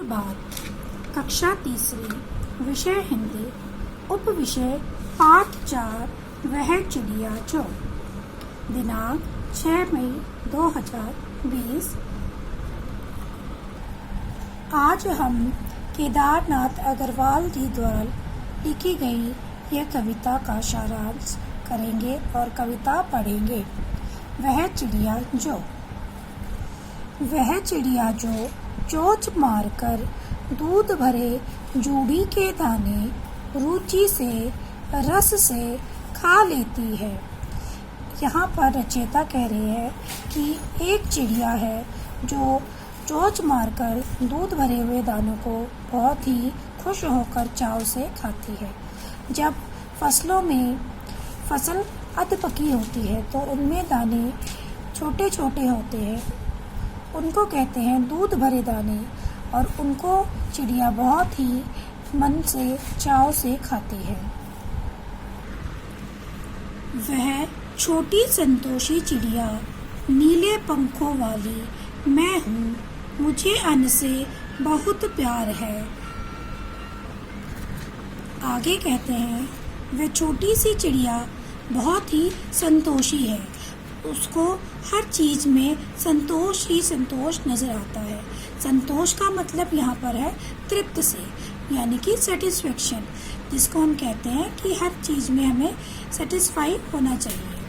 बात कक्षा तीसरी विषय हिंदी उप विषय पाठ 4 वह चिड़िया जो दिनांक 6 मई 2020। आज हम केदारनाथ अग्रवाल जी द्वारा लिखी गई यह कविता का सारांश करेंगे और कविता पढ़ेंगे। वह चिड़िया जो चोंच मारकर दूध भरे जूड़ी के दाने रुचि से रस से खा लेती है। यहाँ पर रचयिता कह रहे हैं कि एक चिड़िया है जो चोंच मारकर दूध भरे हुए दानों को बहुत ही खुश होकर चाव से खाती है। जब फसल अध पकी होती है तो उनमें दाने छोटे छोटे होते हैं, उनको कहते हैं दूध भरे दाने, और उनको चिड़िया बहुत ही मन से चाव से खाती है। वह छोटी संतोषी चिड़िया नीले पंखों वाली मैं हूँ, मुझे अन्न से बहुत प्यार है। आगे कहते हैं वह छोटी सी चिड़िया बहुत ही संतोषी है, उसको हर चीज में संतोष ही संतोष नजर आता है। संतोष का मतलब यहाँ पर है तृप्त से, यानी कि सेटिस्फेक्शन, जिसको हम कहते हैं कि हर चीज में हमें सेटिस्फाई होना चाहिए।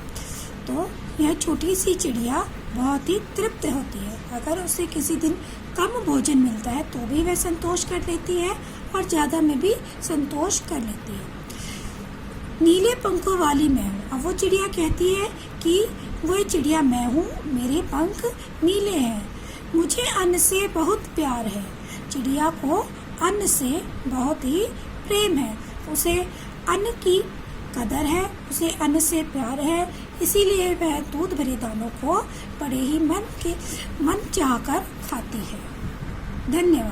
तो यह छोटी सी चिड़िया बहुत ही तृप्त होती है। अगर उसे किसी दिन कम भोजन मिलता है तो भी वह संतोष कर लेती है और ज़्यादा में भी संतोष कर लेती है। नीले पंखों वाली मैं हूँ। अब वो चिड़िया कहती है कि वह चिड़िया मैं हूँ, मेरे पंख नीले हैं, मुझे अन्न से बहुत प्यार है। चिड़िया को अन्न से बहुत ही प्रेम है, उसे अन्न की कदर है, उसे अन्न से प्यार है, इसीलिए वह दूध भरे दानों को बड़े ही मन चाहकर खाती है। धन्यवाद।